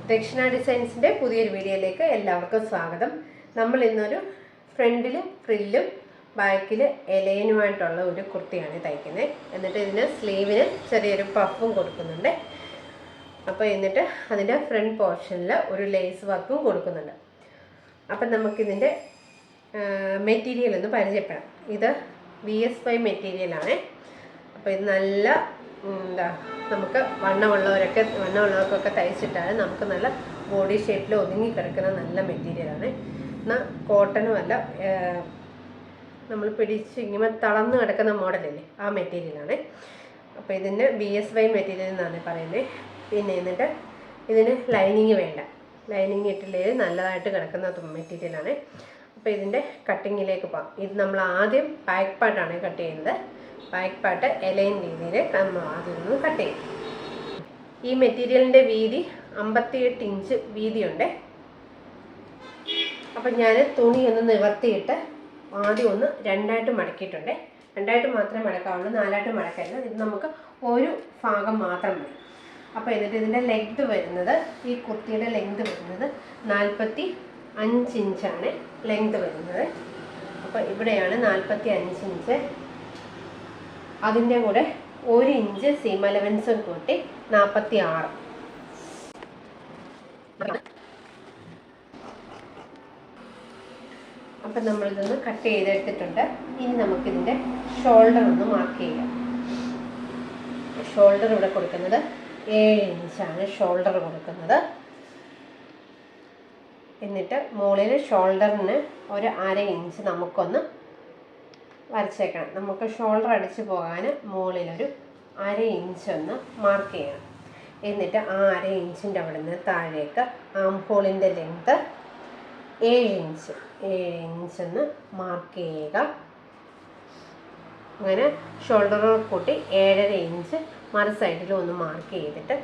ദക്ഷിണ ഡിസൈൻസിൻ്റെ പുതിയൊരു വീഡിയോയിലേക്ക് എല്ലാവർക്കും സ്വാഗതം. നമ്മൾ ഇന്നൊരു ഫ്രണ്ടിലും ഫ്രില്ലും ബാക്കിൽ എലൈനുമായിട്ടുള്ള ഒരു കുർത്തിയാണ് തയ്ക്കുന്നത്. എന്നിട്ട് ഇതിന് സ്ലീവിന് ചെറിയൊരു പഫും കൊടുക്കുന്നുണ്ട്. അപ്പോൾ എന്നിട്ട് അതിൻ്റെ ഫ്രണ്ട് പോർഷനിൽ ഒരു ലേസ് വർക്കും കൊടുക്കുന്നുണ്ട്. അപ്പം നമുക്കിതിൻ്റെ മെറ്റീരിയൽ ഒന്ന് പരിചയപ്പെടാം. ഇത് VS5 മെറ്റീരിയലാണ്. അപ്പോൾ ഇത് നല്ല നമുക്ക് വണ്ണമുള്ളവർക്കൊക്കെ തയ്ച്ചിട്ടാൽ നമുക്ക് നല്ല ബോഡി ഷേപ്പിൽ ഒതുങ്ങി കിടക്കുന്ന നല്ല മെറ്റീരിയലാണ്. എന്നാൽ കോട്ടണും അല്ല, നമ്മൾ പിടിച്ച് ഇങ്ങനെ തളർന്ന് കിടക്കുന്ന മോഡലല്ലേ, ആ മെറ്റീരിയലാണ്. അപ്പോൾ ഇതിന് VS5 മെറ്റീരിയൽ എന്നാണ് പറയുന്നത്. പിന്നെ എന്നിട്ട് ഇതിന് ലൈനിങ് വേണ്ട, ലൈനിങ് ഇട്ടില്ലെങ്കിൽ നല്ലതായിട്ട് കിടക്കുന്ന മെറ്റീരിയലാണ്. അപ്പോൾ ഇതിൻ്റെ കട്ടിങ്ങിലേക്ക് പോകാം. ഇത് നമ്മൾ ആദ്യം ബാക്ക് പാർട്ടാണ് കട്ട് ചെയ്യുന്നത്. ബാക്ക് പാർട്ട് എലൈൻ രീതിയിൽ നമ്മൾ ആദ്യം ഒന്ന് കട്ട് ചെയ്യും. ഈ മെറ്റീരിയലിൻ്റെ വീതി 58 ഇഞ്ച് വീതിയുണ്ട്. അപ്പം ഞാൻ തുണി ഒന്ന് നിവർത്തിയിട്ട് ആദ്യം ഒന്ന് രണ്ടായിട്ട് മടക്കിയിട്ടുണ്ട്. രണ്ടായിട്ട് മാത്രമേ മടക്കാവുള്ളൂ, നാലായിട്ട് മടക്കല്ല. ഇത് നമുക്ക് ഒരു ഭാഗം മാത്രം മതി. അപ്പോൾ എന്നിട്ട് ഇതിൻ്റെ ലെങ്ത് വരുന്നത്, ഈ കുർത്തിയുടെ ലെങ്ത് വരുന്നത് 45 ഇഞ്ചാണ് ലെങ്ത് വരുന്നത്. അപ്പോൾ ഇവിടെയാണ് 45 ഇഞ്ച്. അതിൻ്റെ കൂടെ 1 ഇഞ്ച് സീം അലവൻസും കൂട്ടി 46. അപ്പം നമ്മളിതൊന്ന് കട്ട് ചെയ്തെടുത്തിട്ടുണ്ട്. ഇനി നമുക്കിതിൻ്റെ ഷോൾഡർ ഒന്ന് മാർക്ക് ചെയ്യാം. ഷോൾഡർ ഇവിടെ കൊടുക്കുന്നത് 7 ഇഞ്ചാണ് ഷോൾഡർ കൊടുക്കുന്നത്. എന്നിട്ട് മുകളിൽ ഷോൾഡറിന് ഒരു 1/2 ഇഞ്ച് നമുക്കൊന്ന് വരച്ചേക്കണം. നമുക്ക് ഷോൾഡർ അടിച്ചു പോകാൻ മുകളിലൊരു 1/2 ഇഞ്ച് ഒന്ന് മാർക്ക് ചെയ്യണം. എന്നിട്ട് ആ 1/2 ഇഞ്ചിൻ്റെ അവിടെ നിന്ന് താഴേക്ക് ആം ഹോളിൻ്റെ ലെങ്ത് 7 ഇഞ്ചൊന്ന് മാർക്ക് ചെയ്യുക. അങ്ങനെ ഷോൾഡറോട് കൂട്ടി 7.5 ഇഞ്ച് മറു സൈഡിലും ഒന്ന് മാർക്ക് ചെയ്തിട്ട്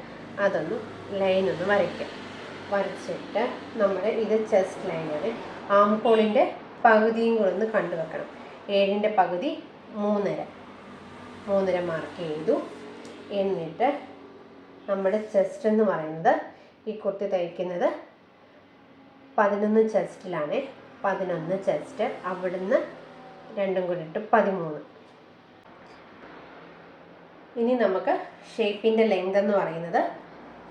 അതൊന്ന് ലൈനൊന്ന് വരയ്ക്കുക. വരച്ചിട്ട് നമ്മുടെ ഇത് ചെസ്റ്റ് ലൈനാണ്. ആം ഹോളിൻ്റെ പകുതിയും കൂടെ ഒന്ന് കണ്ടുവെക്കണം. 7ൻ്റെ പകുതി 3.5 മാർക്ക് ചെയ്തു. എന്നിട്ട് നമ്മുടെ ചെസ്റ്റ് എന്ന് പറയുന്നത്, ഈ കുർത്തി തയ്ക്കുന്നത് 11 ചെസ്റ്റിലാണ്. 11 ചെസ്റ്റ്, അവിടുന്ന് രണ്ടും കൂടി ഇട്ട് 13. ഇനി നമുക്ക് ഷേപ്പിൻ്റെ ലെങ്ത് എന്ന് പറയുന്നത്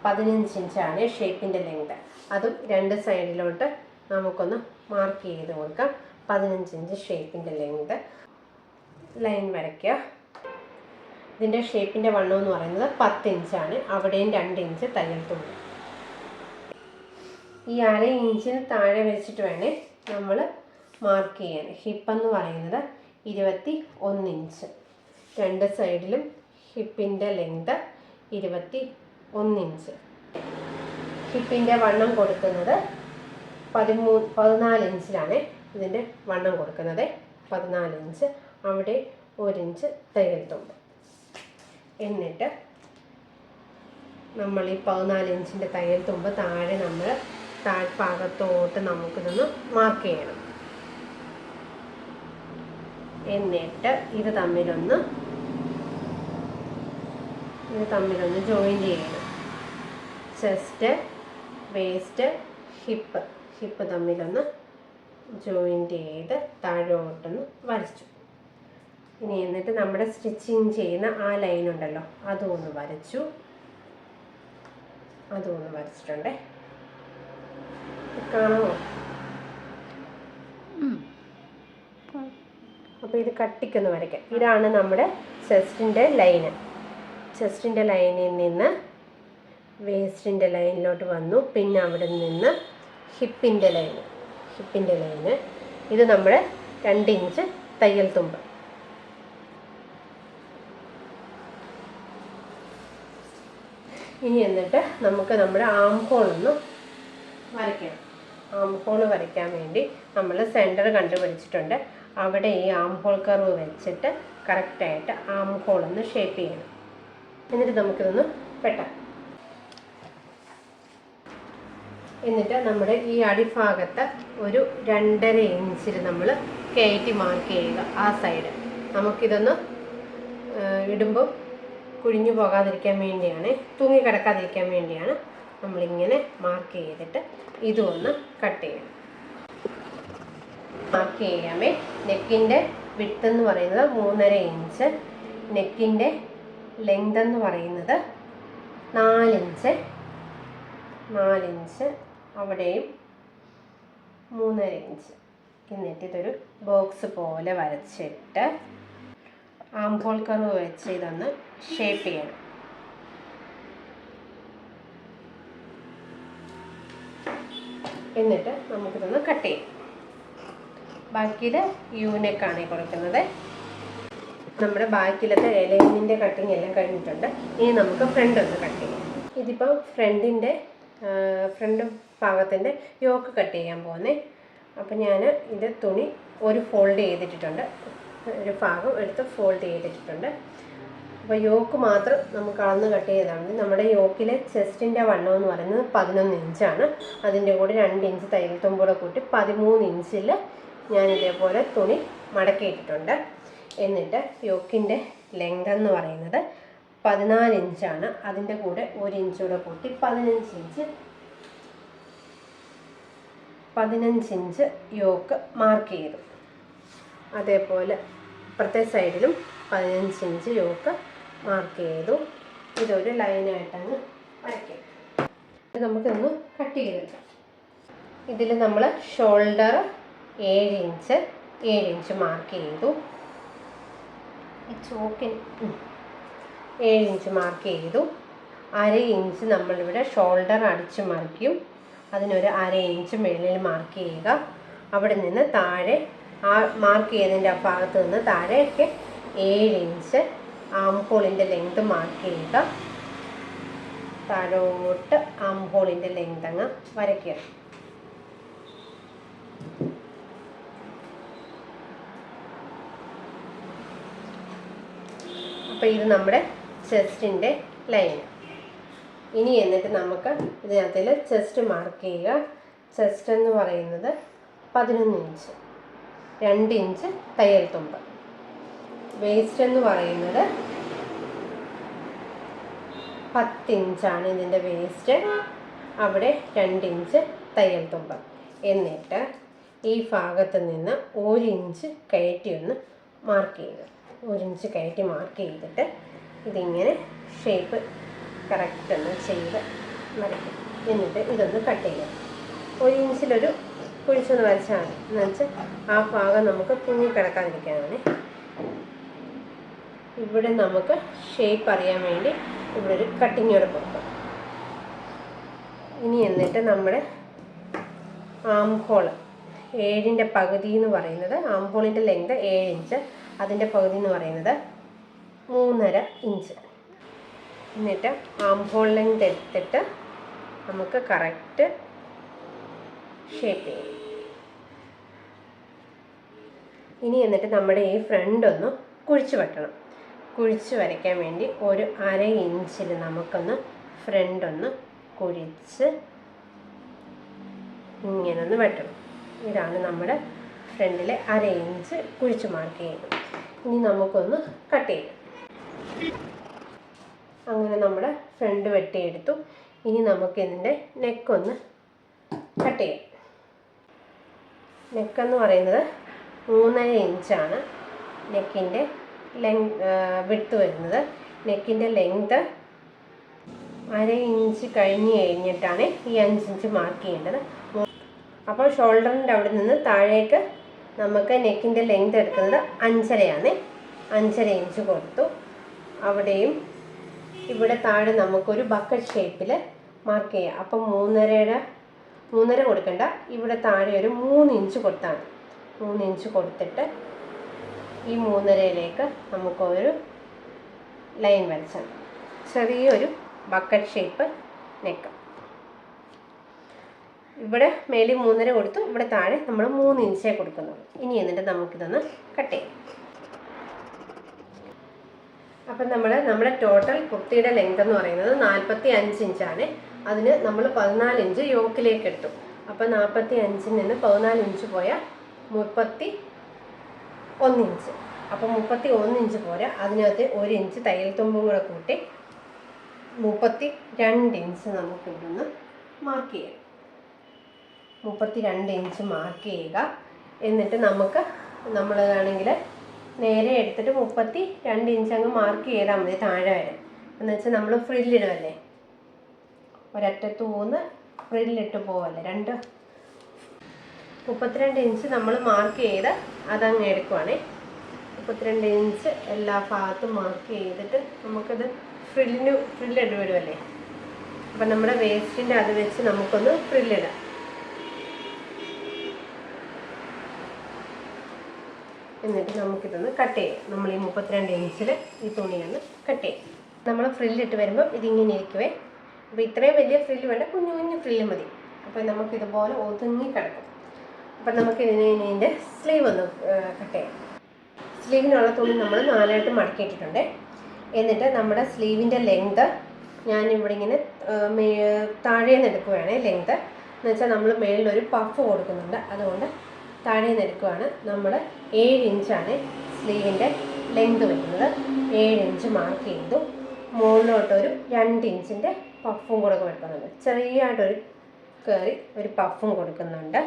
15 ഇഞ്ചാണ് ഷേപ്പിൻ്റെ ലെങ്ത്. അതും രണ്ട് സൈഡിലോട്ട് നമുക്കൊന്ന് മാർക്ക് ചെയ്ത് കൊടുക്കാം. 15 ഇഞ്ച് ഷേപ്പിൻ്റെ ലെങ്ത്. ലൈൻ വരയ്ക്കുക. ഇതിൻ്റെ ഷേപ്പിൻ്റെ വണ്ണം എന്ന് പറയുന്നത് 10 ഇഞ്ചാണ്. അവിടെയും 2 ഇഞ്ച് തയ്യൽ തുണി. ഈ 1/2 ഇഞ്ചിന് താഴെ വെച്ചിട്ട് വേണേ നമ്മൾ മാർക്ക് ചെയ്യാൻ. ഹിപ്പെന്ന് പറയുന്നത് 21 ഇഞ്ച്. രണ്ട് സൈഡിലും ഹിപ്പിൻ്റെ ലെങ്ത് 21 ഇഞ്ച്. ഹിപ്പിൻ്റെ വണ്ണം കൊടുക്കുന്നത് 14 ഇഞ്ചിലാണ്. ഇതിൻ്റെ വണ്ണം കൊടുക്കുന്നത് 14 ഇഞ്ച്. അവിടെ 1 ഇഞ്ച് തയ്യൽ തുമ്പ്. എന്നിട്ട് നമ്മൾ ഈ 14 ഇഞ്ചിൻ്റെ തയ്യൽ തുമ്പ് താഴെ നമ്മൾ താഴ്ഭാഗത്തോട്ട് നമുക്കിതൊന്ന് മാർക്ക് ചെയ്യണം. എന്നിട്ട് ഇത് തമ്മിലൊന്ന് ജോയിൻ്റ് ചെയ്യണം. ചെസ്റ്റ്, വേസ്റ്റ്, ഹിപ്പ് തമ്മിലൊന്ന് ജോയിൻ്റ് ചെയ്ത് താഴോട്ടൊന്ന് വരച്ചു. ഇനി എന്നിട്ട് നമ്മുടെ സ്റ്റിച്ചിങ് ചെയ്യുന്ന ആ ലൈൻ ഉണ്ടല്ലോ, അതും ഒന്ന് വരച്ചിട്ടുണ്ട്. കാണാമോ? അപ്പോൾ ഇത് കട്ടിക്കൊന്ന് വരയ്ക്കാം. ഇതാണ് നമ്മുടെ ചെസ്റ്റിൻ്റെ ലൈന്. ചെസ്റ്റിൻ്റെ ലൈനിൽ നിന്ന് വേസ്റ്റിൻ്റെ ലൈനിലോട്ട് വന്നു. പിന്നെ അവിടെ നിന്ന് ഹിപ്പിൻ്റെ ലൈന്. ഇത് നമ്മുടെ 2 ഇഞ്ച് തയ്യൽ തുമ്പ്. ഇനി എന്നിട്ട് നമുക്ക് നമ്മുടെ ആം ഹോൾ ഒന്ന് വരയ്ക്കണം. ആം ഹോൾ വരയ്ക്കാൻ വേണ്ടി നമ്മൾ സെൻറ്റർ കണ്ടുപിടിച്ചിട്ടുണ്ട്. അവിടെ ഈ ആം ഹോൾ കർവ് വെച്ചിട്ട് കറക്റ്റായിട്ട് ആം ഹോൾ ഒന്ന് ഷേപ്പ് ചെയ്യണം. എന്നിട്ട് നമുക്കിതൊന്ന് വെട്ടാം. എന്നിട്ട് നമ്മുടെ ഈ അടിഭാഗത്ത് ഒരു 2.5 ഇഞ്ചിൽ നമ്മൾ കയറ്റി മാർക്ക് ചെയ്യുക. ആ സൈഡ് നമുക്കിതൊന്ന് ഇടുമ്പോൾ കുഴിഞ്ഞു പോകാതിരിക്കാൻ വേണ്ടിയാണ്, തൂങ്ങി കിടക്കാതിരിക്കാൻ വേണ്ടിയാണ് നമ്മളിങ്ങനെ മാർക്ക് ചെയ്തിട്ട് ഇതും ഒന്ന് കട്ട് ചെയ്യണം. മാർക്ക് ചെയ്യാമേ. നെക്കിൻ്റെ വിഡ്ത്ത് എന്ന് പറയുന്നത് 3.5 ഇഞ്ച്, നെക്കിൻ്റെ ലെങ്ത് എന്ന് പറയുന്നത് 4 ഇഞ്ച്, അവിടെയും 3.5 ഇഞ്ച്. എന്നിട്ട് ഇതൊരു ബോക്സ് പോലെ വരച്ചിട്ട് ആം ഹോൾ കർവ് വെച്ച് ഇതൊന്ന് ഷേപ്പ് ചെയ്യണം. എന്നിട്ട് നമുക്കിതൊന്ന് കട്ട് ചെയ്യാം. ബാക്കിയിൽ യൂനെക്കാണ് കൊടുക്കുന്നത്. നമ്മുടെ ബാക്കിലത്തെ എലൈനിൻ്റെ കട്ടിങ് എല്ലാം കഴിഞ്ഞിട്ടുണ്ട്. ഇനി നമുക്ക് ഫ്രണ്ട് ഒന്ന് കട്ട് ചെയ്യാം. ഇതിപ്പോൾ ഫ്രണ്ട് ഭാഗത്തിൻ്റെ യോക്ക് കട്ട് ചെയ്യാൻ പോകുന്നത്. അപ്പോൾ ഞാൻ ഇത് തുണി ഒരു ഫോൾഡ് ചെയ്തിട്ടുണ്ട്, ഒരു ഭാഗം എടുത്ത് ഫോൾഡ് ചെയ്തിട്ടുണ്ട്. അപ്പോൾ യോക്ക് മാത്രം നമുക്ക് അളന്ന് കട്ട് ചെയ്താൽ മതി. നമ്മുടെ യോക്കിലെ ചെസ്റ്റിൻ്റെ വണ്ണം എന്ന് പറയുന്നത് 11 ഇഞ്ചാണ്. അതിൻ്റെ കൂടെ 2 ഇഞ്ച് തയ്യൽ തുമ്പൂടെ കൂട്ടി 13 ഇഞ്ചിൽ ഞാൻ ഇതേപോലെ തുണി മടക്കിയിട്ടിട്ടുണ്ട്. എന്നിട്ട് യോക്കിൻ്റെ ലെങ്ത് എന്ന് പറയുന്നത് 14 ഇഞ്ചാണ്. അതിൻ്റെ കൂടെ 1 ഇഞ്ച് കൂടെ കൂട്ടി 15 ഇഞ്ച് യോക്ക് മാർക്ക് ചെയ്തു. അതേപോലെ ഇപ്പുറത്തെ സൈഡിലും 15 ഇഞ്ച് യോക്ക് മാർക്ക് ചെയ്തു. ഇതൊരു ലൈനായിട്ടങ്ങ് വരയ്ക്കാം. ഇത് നമുക്കൊന്ന് കട്ട് ചെയ്തെടുക്കാം. ഇതിൽ നമ്മൾ ഷോൾഡർ 7 ഇഞ്ച് മാർക്ക് ചെയ്തു. ഈ ചോക്കിന് 7 ഇഞ്ച് മാർക്ക് ചെയ്തു. 1/2 ഇഞ്ച് നമ്മളിവിടെ ഷോൾഡർ അടിച്ച് മറിക്കും. അതിനൊരു 1/2 ഇഞ്ച് മുകളിൽ മാർക്ക് ചെയ്യുക. അവിടെ നിന്ന് താഴെ മാർക്ക് ചെയ്തതിൻ്റെ ആ ഭാഗത്ത് നിന്ന് താഴേക്ക് 7 ഇഞ്ച് ആം ഹോളിൻ്റെ ലെങ്ത് മാർക്ക് ചെയ്യുക. താഴോട്ട് ആം ഹോളിൻ്റെ ലെങ്ത് അങ്ങ് വരയ്ക്കുക. അപ്പോൾ ഇത് നമ്മുടെ ചെസ്റ്റിൻ്റെ ലൈൻ. ഇനി എന്നിട്ട് നമുക്ക് ഇതിനകത്തിൽ ചെസ്റ്റ് മാർക്ക് ചെയ്യുക. ചെസ്റ്റ് എന്ന് പറയുന്നത് 11 ഇഞ്ച്, 2 ഇഞ്ച് തയ്യൽ തുമ്പ്. വേസ്റ്റ് എന്ന് പറയുന്നത് 10 ഇഞ്ചാണ് ഇതിൻ്റെ വേസ്റ്റ്. അവിടെ 2 ഇഞ്ച് തയ്യൽ തുമ്പ്. എന്നിട്ട് ഈ ഭാഗത്ത് നിന്ന് 1 ഇഞ്ച് കയറ്റി ഒന്ന് മാർക്ക് ചെയ്യുക. 1 ഇഞ്ച് കയറ്റി മാർക്ക് ചെയ്തിട്ട് ഇതിങ്ങനെ ഷേപ്പ് കറക്റ്റ് ഒന്ന് ചെയ്ത് വരയ്ക്കും. എന്നിട്ട് ഇതൊന്ന് കട്ട് ചെയ്യുക. 1 ഇഞ്ചിലൊരു കുഴിച്ചൊന്ന് വരച്ചാൽ മതി. എന്നുവെച്ചാൽ ആ ഭാഗം നമുക്ക് പൊങ്ങിക്കിടക്കാതിരിക്കാനാണ്. ഇവിടെ നമുക്ക് ഷേപ്പ് അറിയാൻ വേണ്ടി ഇവിടെ ഒരു കട്ടിങ് കൂടെ കൊടുക്കാം. ഇനി എന്നിട്ട് നമ്മുടെ ആം ഹോൾ 7ൻ്റെ പകുതി എന്ന് പറയുന്നത്, ആം ഹോളിൻ്റെ ലെങ്ത് 7 ഇഞ്ച്, അതിൻ്റെ പകുതി എന്ന് പറയുന്നത് 3.5 ഇഞ്ച്. എന്നിട്ട് ആം ഹോൾ ലെങ്ത് എടുത്തിട്ട് നമുക്ക് കറക്റ്റ് ഷേപ്പ് ചെയ്യും. ഇനി എന്നിട്ട് നമ്മുടെ ഈ ഫ്രണ്ട് ഒന്ന് കുഴിച്ച് വെട്ടണം. കുഴിച്ച് വരയ്ക്കാൻ വേണ്ടി ഒരു 1/2 ഇഞ്ചിൽ നമുക്കൊന്ന് ഫ്രണ്ട് ഒന്ന് കുഴിച്ച് ഇങ്ങനെ ഒന്ന് വെട്ടണം. ഇതാണ് നമ്മുടെ ഫ്രണ്ടിലെ 1/2 ഇഞ്ച് കുഴിച്ച് മാർക്ക് ചെയ്യുന്നത്. ഇനി നമുക്കൊന്ന് കട്ട് ചെയ്യാം. അങ്ങനെ നമ്മുടെ ഫ്രണ്ട് വെട്ടിയെടുത്തു. ഇനി നമുക്കിതിൻ്റെ നെക്കൊന്ന് കട്ട് ചെയ്യാം. നെക്കെന്ന് പറയുന്നത് 3.5 ഇഞ്ചാണ് നെക്കിൻ്റെ വിഡ്ത്ത് വരുന്നത്. നെക്കിൻ്റെ ലെങ്ത് 1/2 ഇഞ്ച് കഴിഞ്ഞിട്ടാണ് ഈ 5 ഇഞ്ച് മാർക്ക് ചെയ്യേണ്ടത്. അപ്പോൾ ഷോൾഡറിൻ്റെ അവിടെ നിന്ന് താഴേക്ക് നമുക്ക് നെക്കിൻ്റെ ലെങ്ത് എടുക്കുന്നത് 5.5 5.5 ഇഞ്ച് കൊടുത്തു. അവിടെയും ഇവിടെ താഴെ നമുക്കൊരു ബക്കറ്റ് ഷേപ്പിൽ മാർക്ക് ചെയ്യാം. അപ്പം 3.5 കൊടുക്കണ്ട, ഇവിടെ താഴെ ഒരു 3 ഇഞ്ച് കൊടുത്താണ്. 3 ഇഞ്ച് കൊടുത്തിട്ട് ഈ 3.5ലേക്ക് നമുക്കൊരു ലൈൻ വരച്ചാൽ ചെറിയൊരു ബക്കറ്റ് ഷേപ്പ് നെക്ക്. ഇവിടെ മേലിൽ 3.5 കൊടുത്തു, ഇവിടെ താഴെ നമ്മൾ 3 ഇഞ്ചേ കൊടുക്കുന്നുള്ളൂ. ഇനി എന്നിട്ട് നമുക്കിതൊന്ന് കട്ട് ചെയ്യാം. അപ്പം നമ്മുടെ ടോട്ടൽ കുർത്തിയുടെ ലെങ്ത് എന്ന് പറയുന്നത് 45 ഇഞ്ചാണ്. അതിന് നമ്മൾ 14 ഇഞ്ച് യോക്കിലേക്ക് എടുത്തു. അപ്പോൾ 45 നിന്ന് 14 ഇഞ്ച് പോയാൽ 31 ഇഞ്ച്. അപ്പോൾ 31 ഇഞ്ച് പോരാ, അതിനകത്ത് 1 ഇഞ്ച് തയ്യൽ തുമ്പും കൂടെ കൂട്ടി 32 ഇഞ്ച് നമുക്ക് ഇവിടുന്ന് മാർക്ക് ചെയ്യാം. 32 ഇഞ്ച് മാർക്ക് ചെയ്യുക. എന്നിട്ട് നമ്മളാണെങ്കിൽ നേരെ എടുത്തിട്ട് 32 ഇഞ്ച് അങ്ങ് മാർക്ക് ചെയ്താൽ മതി താഴെ വരെ. എന്ന് വെച്ചാൽ നമ്മൾ ഫ്രില്ലിടുമല്ലേ, ഒരറ്റത്ത് മൂന്ന് ഫ്രില്ലിട്ട് പോവല്ലേ, 32 ഇഞ്ച് നമ്മൾ മാർക്ക് ചെയ്ത് അതങ്ങ് എടുക്കുവാണേ. 32 ഇഞ്ച് എല്ലാ ഭാഗത്തും മാർക്ക് ചെയ്തിട്ട് നമുക്കത് ഫ്രില്ലിട്ട് വരുമല്ലേ. അപ്പം നമ്മുടെ വേസ്റ്റിൻ്റെ അത് വെച്ച് നമുക്കൊന്ന് ഫ്രില്ലിടാം. എന്നിട്ട് നമുക്കിതൊന്ന് കട്ട് ചെയ്യാം. നമ്മൾ ഈ 32 ഇഞ്ചിൽ ഈ തുണിയൊന്ന് കട്ട് ചെയ്യാം. നമ്മൾ ഫ്രില്ലിട്ട് വരുമ്പം ഇതിങ്ങനെ ഇരിക്കുവേ. അപ്പോൾ ഇത്രയും വലിയ ഫ്രില്ല് വേണ്ട, കുഞ്ഞു കുഞ്ഞു ഫ്രില്ല് മതി. അപ്പോൾ നമുക്കിതുപോലെ ഒതുങ്ങി കിടക്കും. അപ്പം നമുക്ക് ഇതിൻ്റെ സ്ലീവ് ഒന്ന് കട്ട് ചെയ്യാം. സ്ലീവിനുള്ള തുണി നമ്മൾ 4ആയിട്ട് മടക്കിയിട്ടിട്ടുണ്ട്. എന്നിട്ട് നമ്മുടെ സ്ലീവിൻ്റെ ലെങ്ത് ഞാനിവിടെ ഇങ്ങനെ താഴേന്ന് എടുക്കുകയാണ്. ലെങ്ത് എന്ന് വെച്ചാൽ നമ്മൾ മേളിലൊരു പഫ് കൊടുക്കുന്നുണ്ട്, അതുകൊണ്ട് താഴേന്ന് എടുക്കുകയാണ്. നമ്മൾ 7 ഇഞ്ചാണ് സ്ലീവിൻ്റെ ലെങ്ത് വരുന്നത്. 7 ഇഞ്ച് മാർക്ക് ചെയ്തു. മുകളിലോട്ടൊരു 2 ഇഞ്ചിൻ്റെ പഫും കൂടെ കൊടുക്കുന്നുണ്ട്. ചെറിയതായിട്ടൊരു കയറി ഒരു പഫും കൊടുക്കുന്നുണ്ട്.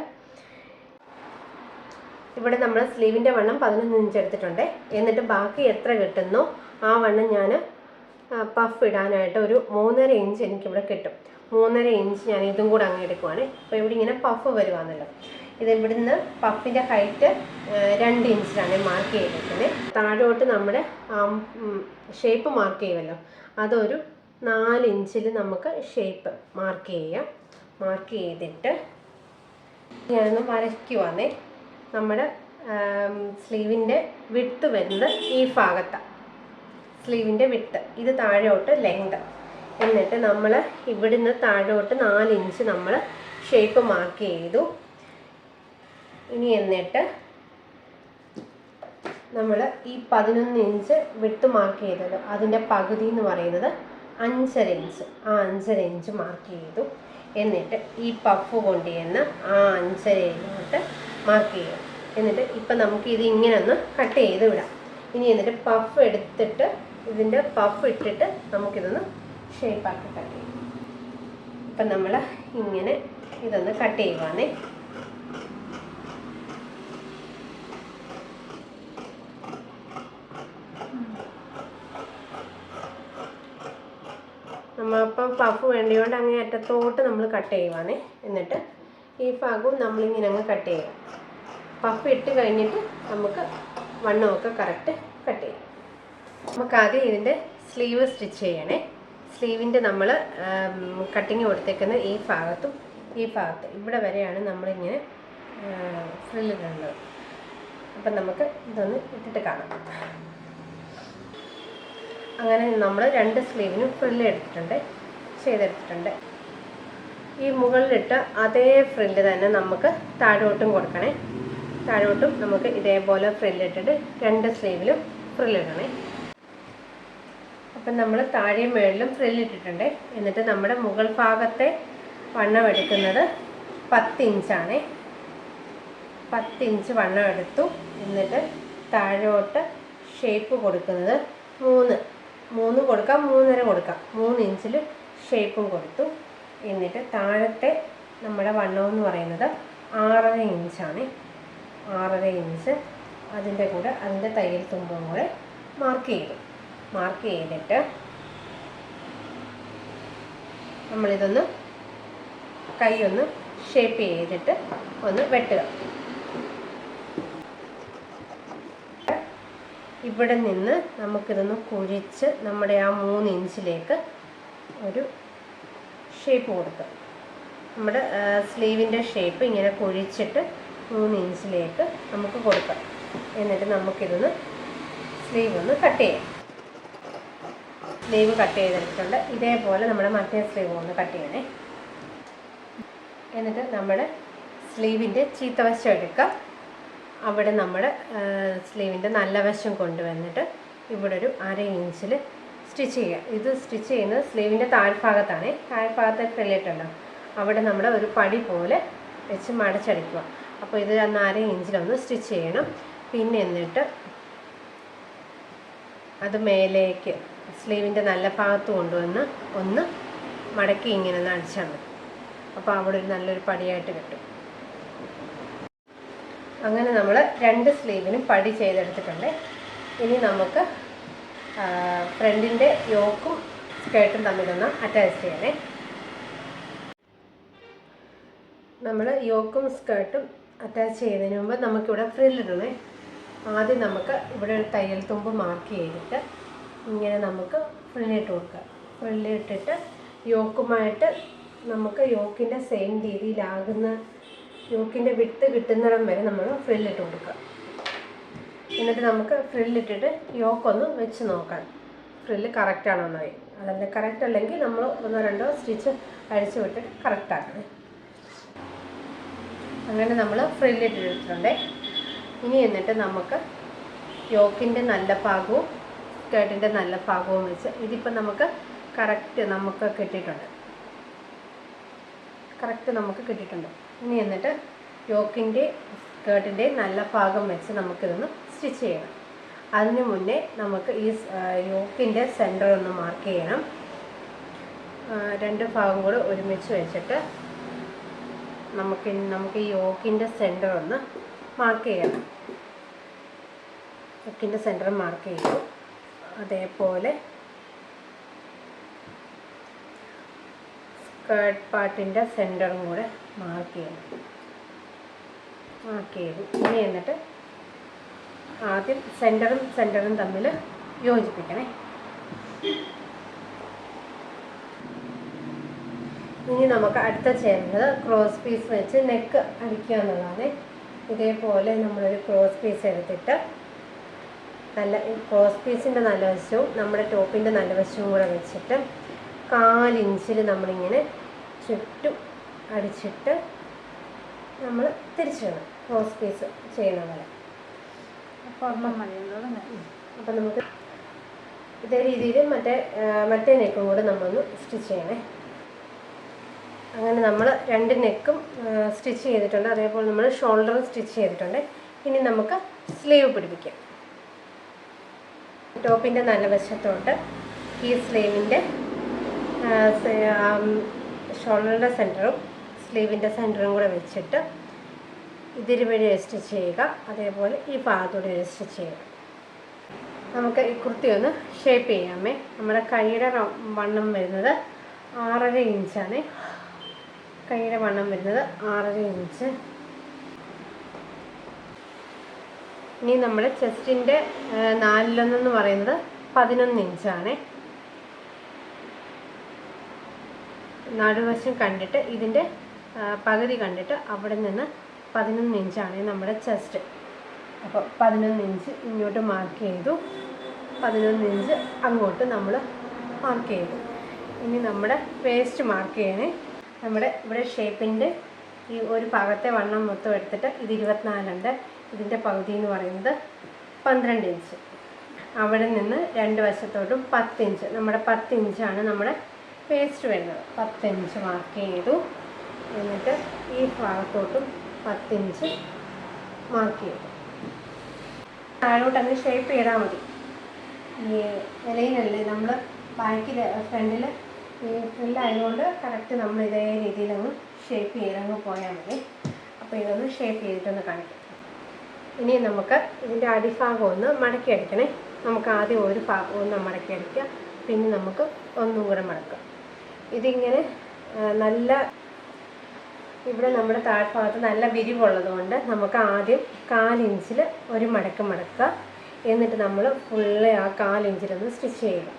ഇവിടെ നമ്മൾ സ്ലീവിൻ്റെ വണ്ണം 11 ഇഞ്ച് എടുത്തിട്ടുണ്ട്. എന്നിട്ട് ബാക്കി എത്ര കിട്ടുന്നോ ആ വണ്ണം ഞാൻ പഫ് ഇടാനായിട്ട് ഒരു 3.5 ഇഞ്ച് എനിക്കിവിടെ കിട്ടും. 3.5 ഇഞ്ച് ഞാൻ ഇതും കൂടെ അങ്ങ് എടുക്കുവാണ്. അപ്പോൾ ഇവിടെ ഇങ്ങനെ പഫ് വരുവാണല്ലോ. ഇത് ഇവിടുന്ന് പഫിൻ്റെ ഹൈറ്റ് 2 ഇഞ്ചിലാണ് മാർക്ക് ചെയ്തിരിക്കുന്നത്. താഴോട്ട് നമ്മുടെ ഷേപ്പ് മാർക്ക് ചെയ്യുമല്ലോ, അതൊരു 4 ഇഞ്ചിൽ നമുക്ക് ഷേപ്പ് മാർക്ക് ചെയ്യാം. മാർക്ക് ചെയ്തിട്ട് ഞാനൊന്ന് വരയ്ക്കുവാന്നേ. നമ്മുടെ സ്ലീവിൻ്റെ വിഡ്ത്ത് വരുന്നത് ഈ ഭാഗത്താണ്. സ്ലീവിൻ്റെ വിഡ്ത്ത് ഇത് താഴോട്ട് ലെങ്ത്. എന്നിട്ട് നമ്മൾ ഇവിടുന്ന് താഴോട്ട് 4 ഇഞ്ച് നമ്മൾ ഷേപ്പ് മാർക്ക് ചെയ്തു. ഇനി എന്നിട്ട് നമ്മൾ ഈ 11 ഇഞ്ച് വിട്ട് മാർക്ക് ചെയ്തല്ലോ, അതിൻ്റെ പകുതി എന്ന് പറയുന്നത് 5.5 ഇഞ്ച്. ആ 5.5 ഇഞ്ച് മാർക്ക് ചെയ്തു. എന്നിട്ട് ഈ പഫ് കൊണ്ട് ചെന്ന് ആ 5.5 മാർക്ക് ചെയ്യും. എന്നിട്ട് ഇപ്പം നമുക്ക് ഇത് ഇങ്ങനെ ഒന്ന് കട്ട് ചെയ്ത് വിടാം. ഇനി എന്നിട്ട് പഫ് എടുത്തിട്ട് ഇതിൻ്റെ പഫ് ഇട്ടിട്ട് നമുക്കിതൊന്ന് ഷേപ്പാക്കി കട്ട് ചെയ്യും. ഇപ്പം നമ്മൾ ഇങ്ങനെ ഇതൊന്ന് കട്ട് ചെയ്യുവാണേ. നമ്മളിപ്പം പഫ് വേണ്ടിയോണ്ട് അങ്ങേ അറ്റത്തോട്ട് നമ്മൾ കട്ട് ചെയ്യുവാണേ. എന്നിട്ട് ഈ ഭാഗവും നമ്മളിങ്ങനെ അങ്ങ് കട്ട് ചെയ്യാം. പഫ് ഇട്ട് കഴിഞ്ഞിട്ട് നമുക്ക് വണ്ണമൊക്കെ കറക്റ്റ് കട്ട് ചെയ്യാം. നമുക്കാദ്യം ഇതിൻ്റെ സ്ലീവ് സ്റ്റിച്ച് ചെയ്യണേ. സ്ലീവിൻ്റെ നമ്മൾ കട്ടിങ് കൊടുത്തേക്കുന്ന ഈ ഭാഗത്തും ഈ ഭാഗത്ത് ഇവിടെ വരെയാണ് നമ്മളിങ്ങനെ ഫ്രില്ലിടുന്നത്. അപ്പം നമുക്ക് ഇതൊന്ന് ഇട്ടിട്ട് കാണാം. അങ്ങനെ നമ്മൾ 2 സ്ലീവിനും ഫ്രില്ല് ചെയ്തെടുത്തിട്ടുണ്ട്. ഈ മുകളിലിട്ട അതേ ഫ്രില്ല് തന്നെ നമുക്ക് താഴോട്ടും കൊടുക്കണേ. താഴോട്ടും നമുക്ക് ഇതേപോലെ ഫ്രില്ലിട്ടിട്ട് 2 സ്ലീവിലും ഫ്രില്ലിടണേ. അപ്പം നമ്മൾ താഴെയും മേളിലും ഫ്രില്ലിട്ടിട്ടുണ്ട്. എന്നിട്ട് നമ്മുടെ മുകൾ ഭാഗത്തെ വണ്ണം എടുക്കുന്നത് 10 ഇഞ്ചാണ്. 10 ഇഞ്ച് വണ്ണം എടുത്തു. എന്നിട്ട് താഴോട്ട് ഷേപ്പ് കൊടുക്കുന്നത് 3 കൊടുക്കാം, 3.5 കൊടുക്കാം. 3 ഇഞ്ചിൽ ഷേപ്പും കൊടുത്തു. എന്നിട്ട് താഴത്തെ നമ്മുടെ വണ്ണം എന്ന് പറയുന്നത് 6.5 ഇഞ്ചാണ്. 6.5 ഇഞ്ച് അതിൻ്റെ കൂടെ അതിൻ്റെ തയ്യൽ തുമ്പും കൂടെ മാർക്ക് ചെയ്തു. മാർക്ക് ചെയ്തിട്ട് നമ്മളിതൊന്ന് കൈ ഒന്ന് ഷേപ്പ് ചെയ്തിട്ട് ഒന്ന് വെട്ടുക. ഇവിടെ നിന്ന് നമുക്കിതൊന്ന് കുഴിച്ച് നമ്മുടെ ആ 3 ഇഞ്ചിലേക്ക് ഒരു ഷേപ്പ് കൊടുക്കുക. നമ്മുടെ സ്ലീവിൻ്റെ ഷേപ്പ് ഇങ്ങനെ കുഴിച്ചിട്ട് 3 ഇഞ്ചിലേക്ക് നമുക്ക് കൊടുക്കാം. എന്നിട്ട് നമുക്കിതൊന്ന് സ്ലീവ് ഒന്ന് കട്ട് ചെയ്യാം. സ്ലീവ് കട്ട് ചെയ്തെടുത്തിട്ടുണ്ട്. ഇതേപോലെ നമ്മുടെ മറ്റേ സ്ലീവ് ഒന്ന് കട്ട് ചെയ്യണേ. എന്നിട്ട് നമ്മുടെ സ്ലീവിൻ്റെ ചീത്ത വശം എടുക്കുക. അവിടെ നമ്മുടെ സ്ലീവിൻ്റെ നല്ല വശം കൊണ്ടുവന്നിട്ട് ഇവിടെ ഒരു 1/2 ഇഞ്ചിൽ സ്റ്റിച്ച് ചെയ്യുക. ഇത് സ്റ്റിച്ച് ചെയ്യുന്നത് സ്ലീവിൻ്റെ താഴ്ഭാഗത്താണ്. താഴ്ഭാഗത്തെ ഫ്രില്ലിട്ടുണ്ടോ അവിടെ നമ്മുടെ ഒരു പടി പോലെ വെച്ച് മടച്ചടിക്കുക. അപ്പോൾ ഇത് 1/2 ഇഞ്ചിലൊന്ന് സ്റ്റിച്ച് ചെയ്യണം. പിന്നെ എന്നിട്ട് അത് മേലേക്ക് സ്ലീവിൻ്റെ നല്ല ഭാഗത്ത് കൊണ്ടുവന്ന് ഒന്ന് മടക്കി ഇങ്ങനെ ഒന്ന് അടിച്ചാൽ മതി. അപ്പോൾ അവിടെ ഒരു നല്ലൊരു പടിയായിട്ട് കിട്ടും. അങ്ങനെ നമ്മൾ 2 സ്ലീവിനും പടി ചെയ്തെടുത്തിട്ടുണ്ട്. ഇനി നമുക്ക് ഫ്രണ്ടിൻ്റെ യോക്കും സ്കേർട്ടും തമ്മിലൊന്ന് അറ്റാച്ച് ചെയ്യണേ. നമ്മൾ യോക്കും സ്കേർട്ടും അറ്റാച്ച് ചെയ്യുന്നതിന് മുമ്പ് നമുക്കിവിടെ ഫ്രില്ലിടണേ. ആദ്യം നമുക്ക് ഇവിടെ ഒരു തയ്യൽ തുമ്പ് മാർക്ക് ചെയ്തിട്ട് ഇങ്ങനെ നമുക്ക് ഫ്രില്ലിട്ട് കൊടുക്കുക. ഫ്രില്ലിട്ടിട്ട് യോക്കുമായിട്ട് നമുക്ക് യോക്കിൻ്റെ സെയിം രീതിയിലാകുന്ന യോക്കിൻ്റെ വിട്ട് കിട്ടുന്നിടം വരെ നമ്മൾ ഫ്രില്ലിട്ട് കൊടുക്കുക. എന്നിട്ട് നമുക്ക് ഫ്രില്ലിട്ടിട്ട് യോക്കൊന്ന് വെച്ച് നോക്കാം, ഫ്രില്ല് കറക്റ്റാണോ എന്ന്. അതല്ല കറക്റ്റ് അല്ലെങ്കിൽ നമ്മൾ 1-2 സ്റ്റിച്ച് അഴിച്ചു വിട്ടിട്ട് കറക്റ്റാക്കണം. അങ്ങനെ നമ്മൾ ഫ്രില്ലിട്ടിട്ടുണ്ട്. ഇനി എന്നിട്ട് നമുക്ക് യോക്കിൻ്റെ നല്ല ഭാഗവും സ്കേർട്ടിൻ്റെ നല്ല ഭാഗവും വെച്ച് ഇതിപ്പോൾ നമുക്ക് കറക്റ്റ് നമുക്ക് കിട്ടിയിട്ടുണ്ട്. ഇനി എന്നിട്ട് യോക്കിൻ്റെ സ്കേർട്ടിൻ്റെ നല്ല ഭാഗം വെച്ച് നമുക്കിതൊന്ന് സ്റ്റിച്ച് ചെയ്യണം. അതിന് മുന്നേ നമുക്ക് ഈ യോക്കിൻ്റെ സെൻറ്റർ ഒന്ന് മാർക്ക് ചെയ്യണം. 2 ഭാഗം കൂടെ ഒരുമിച്ച് വെച്ചിട്ട് നമുക്ക് ഈ യോക്കിൻ്റെ സെൻറ്റർ ഒന്ന് മാർക്ക് ചെയ്യണം. യോക്കിൻ്റെ സെൻറ്റർ മാർക്ക് ചെയ്തു. അതേപോലെ സ്കേർട്ട് പാർട്ടിൻ്റെ സെൻറ്ററും കൂടെ മാർക്ക് ചെയ്തു. ഇനി എന്നിട്ട് ആദ്യം സെൻറ്ററും തമ്മിൽ യോജിപ്പിക്കണേ. ഇനി നമുക്ക് അടുത്ത ചെയ്യേണ്ടത് ക്രോസ് പീസ് വെച്ച് നെക്ക് അടിക്കുക എന്നുള്ളതാണ്. ഇതേപോലെ നമ്മളൊരു ക്രോസ് പീസ് എടുത്തിട്ട് ക്രോസ് പീസിൻ്റെ നല്ല വശവും നമ്മുടെ ടോപ്പിൻ്റെ നല്ല വശവും കൂടെ വെച്ചിട്ട് 1/4 ഇഞ്ചിൽ നമ്മളിങ്ങനെ ചുറ്റും അടിച്ചിട്ട് നമ്മൾ തിരിച്ചിടണം, ക്രോസ് പീസ് ചെയ്യുന്ന പോലെ. അപ്പം നമുക്ക് ഇതേ രീതിയിൽ മറ്റേ നെക്കും കൂടെ നമ്മളൊന്ന് സ്റ്റിച്ച് ചെയ്യണേ. അങ്ങനെ നമ്മൾ 2 നെക്കും സ്റ്റിച്ച് ചെയ്തിട്ടുണ്ട്. അതേപോലെ നമ്മൾ ഷോൾഡറും സ്റ്റിച്ച് ചെയ്തിട്ടുണ്ട്. ഇനി നമുക്ക് സ്ലീവ് പിടിപ്പിക്കാം. ടോപ്പിൻ്റെ നല്ല വശത്തോട്ട് ഈ സ്ലീവിൻ്റെ ഷോൾഡറിൻ്റെ സെൻറ്ററും സ്ലീവിൻ്റെ സെൻറ്ററും കൂടെ വെച്ചിട്ട് ഇതിരുവഴി സ്റ്റിച്ച് ചെയ്യുക. അതേപോലെ ഈ ഭാഗത്തൂടെ സ്റ്റിച്ച് ചെയ്യുക. നമുക്ക് ഈ കുർത്തി ഒന്ന് ഷേപ്പ് ചെയ്യാമേ. നമ്മുടെ കൈയുടെ വണ്ണം വരുന്നത് 6.5 ഇഞ്ചാണ്. കൈയുടെ വണ്ണം വരുന്നത് 6.5 ഇഞ്ച്. ഇനി നമ്മൾ ചെസ്റ്റിൻ്റെ 4/1 പറയുന്നത് 11 ഇഞ്ചാണ്. നടുവശം കണ്ടിട്ട് ഇതിൻ്റെ പകുതി കണ്ടിട്ട് അവിടെ നിന്ന് 11 ഇഞ്ചാണ് നമ്മുടെ ചെസ്റ്റ്. അപ്പോൾ 11 ഇഞ്ച് ഇങ്ങോട്ട് മാർക്ക് ചെയ്തു, 11 ഇഞ്ച് അങ്ങോട്ട് നമ്മൾ മാർക്ക് ചെയ്തു. ഇനി നമ്മുടെ വേസ്റ്റ് മാർക്ക് ചെയ്യണേ. നമ്മുടെ ഇവിടെ ഷേപ്പിൻ്റെ ഈ ഒരു ഭാഗത്തെ വണ്ണം മൊത്തം എടുത്തിട്ട് ഇത് 24 ഉണ്ട്. ഇതിൻ്റെ പകുതി എന്ന് പറയുന്നത് 12 ഇഞ്ച്. അവിടെ നിന്ന് 2 വശത്തോട്ടും 10 ഇഞ്ച്, നമ്മുടെ 10 ഇഞ്ചാണ് നമ്മുടെ വേസ്റ്റ് വരുന്നത്. 10 ഇഞ്ച് മാർക്ക് ചെയ്തു. എന്നിട്ട് ഈ ഭാഗത്തോട്ടും 10 ഇഞ്ച് മാർക്ക് ചെയ്തു. താഴോട്ട് അങ്ങ് ഷേപ്പ് ചെയ്താൽ മതി. ഈ ഇലയിലല്ലേ നമ്മൾ ബാക്കിൽ ഫ്രണ്ടിൽ ഈ ഫ്രില്ലായതുകൊണ്ട് കറക്റ്റ് നമ്മൾ ഇതേ രീതിയിൽ അങ്ങ് ഷേപ്പ് ചെയ്തങ്ങ് പോയാൽ മതി. അപ്പോൾ ഇതൊന്ന് ഷേപ്പ് ചെയ്തിട്ടൊന്ന് കാണിക്കാം. ഇനി നമുക്ക് ഇതിൻ്റെ അടിഭാഗം ഒന്ന് മടക്കി അടിക്കണേ. നമുക്ക് ആദ്യം ഒരു ഭാഗം ഒന്ന് മടക്കി അടിക്കുക, പിന്നെ നമുക്ക് ഒന്നും കൂടെ മടക്കാം. ഇതിങ്ങനെ നല്ല ഇവിടെ നമ്മുടെ താഴ്ഭാഗത്ത് നല്ല വിരിവുള്ളത് കൊണ്ട് നമുക്ക് ആദ്യം 1/4 ഇഞ്ചിൽ ഒരു മടക്കുക. എന്നിട്ട് നമ്മൾ ഫുള്ള് ആ 1/4 ഇഞ്ചിലൊന്ന് സ്റ്റിച്ച് ചെയ്യുക.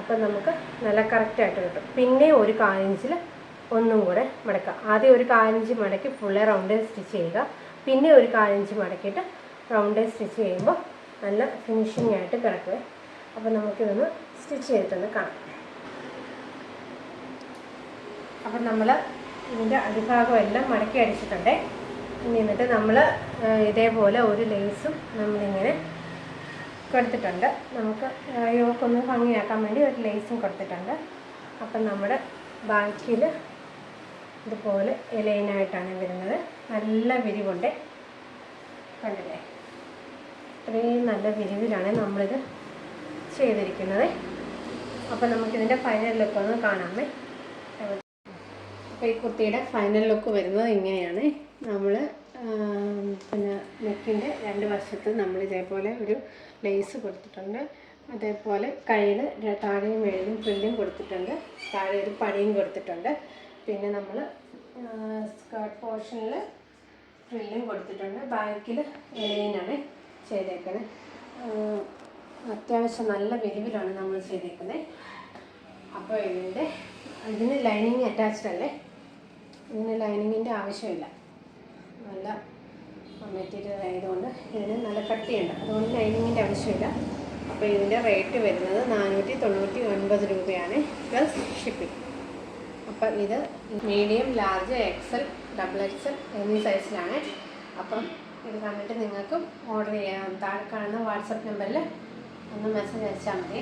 അപ്പം നമുക്ക് നല്ല കറക്റ്റായിട്ട് കിട്ടും. പിന്നെ ഒരു 1/4 ഇഞ്ചിൽ ഒന്നും കൂടെ മടക്കുക. ആദ്യം ഒരു 1/4 ഇഞ്ച് മടക്കി ഫുള്ള് റൗണ്ട് സ്റ്റിച്ച് ചെയ്യുക. പിന്നെ ഒരു 1/4 ഇഞ്ച് മടക്കിയിട്ട് റൗണ്ട് സ്റ്റിച്ച് ചെയ്യുമ്പോൾ നല്ല ഫിനിഷിംഗ് ആയിട്ട് കിടക്കുക. അപ്പോൾ നമുക്കിതൊന്ന് സ്റ്റിച്ച് ചെയ്തിട്ടൊന്ന് കാണാം. അപ്പം നമ്മൾ ഇതിൻ്റെ അടിഭാഗം എല്ലാം മടക്കി അടിച്ചിട്ടുണ്ട്. ഇനി എന്നിട്ട് നമ്മൾ ഇതേപോലെ ഒരു ലേസും നമ്മളിങ്ങനെ കൊടുത്തിട്ടുണ്ട്. നമുക്ക് യോക്കൊന്ന് ഭംഗിയാക്കാൻ വേണ്ടി ഒരു ലേസും കൊടുത്തിട്ടുണ്ട്. അപ്പം നമ്മുടെ ബാക്കിൽ ഇതുപോലെ ഇലയിനായിട്ടാണ് വരുന്നത്. നല്ല വിരിവുണ്ട്, കണ്ടില്ലേ? ഇത്രയും നല്ല വിരിവിലാണ് നമ്മളിത് ചെയ്തിരിക്കുന്നത്. അപ്പോൾ നമുക്കിതിൻ്റെ ഫൈനൽ ലുക്ക് ഒന്ന് കാണാമേ. അപ്പോൾ ഈ കുർത്തിയുടെ ഫൈനൽ ലുക്ക് വരുന്നത് ഇങ്ങനെയാണ്. നമ്മൾ പിന്നെ നെക്കിൻ്റെ 2 വശത്ത് നമ്മൾ ഇതേപോലെ ഒരു ലേസ് കൊടുത്തിട്ടുണ്ട്. അതേപോലെ കയ്യിൽ താഴെയും മേളിലും ഫ്രില്ലും കൊടുത്തിട്ടുണ്ട്. താഴെ ഒരു പണിയും കൊടുത്തിട്ടുണ്ട്. പിന്നെ നമ്മൾ സ്കേർട്ട് പോർഷനിൽ ഫ്രില്ലും കൊടുത്തിട്ടുണ്ട്. ബാക്കിൽ ഇലയിനാണ് ചെയ്തേക്കുന്നത്. അത്യാവശ്യം നല്ല വിരിവിലാണ് നമ്മൾ ചെയ്തേക്കുന്നത്. അപ്പോൾ ഇതിന് ലൈനിങ് അറ്റാച്ച്ഡ് അല്ലേ, ഇതിന് ലൈനിങ്ങിൻ്റെ ആവശ്യമില്ല. നല്ല മെറ്റീരിയൽ ആയതുകൊണ്ട് ഇതിന് നല്ല കട്ടിയുണ്ട്, അതുകൊണ്ട് ലൈനിങ്ങിൻ്റെ ആവശ്യമില്ല. അപ്പോൾ ഇതിൻ്റെ റേറ്റ് വരുന്നത് 499 രൂപയാണ് പ്ലസ് ഷിപ്പിംഗ്. അപ്പം ഇത് മീഡിയം, ലാർജ്, XL, XXL എന്നീ സൈസിലാണ്. അപ്പം ഇത് കണ്ടിട്ട് നിങ്ങൾക്കും ഓർഡർ ചെയ്യാം. താഴെ കാണുന്ന വാട്സപ്പ് നമ്പറിൽ ഒന്ന് മെസ്സേജ് അയച്ചാൽ മതി.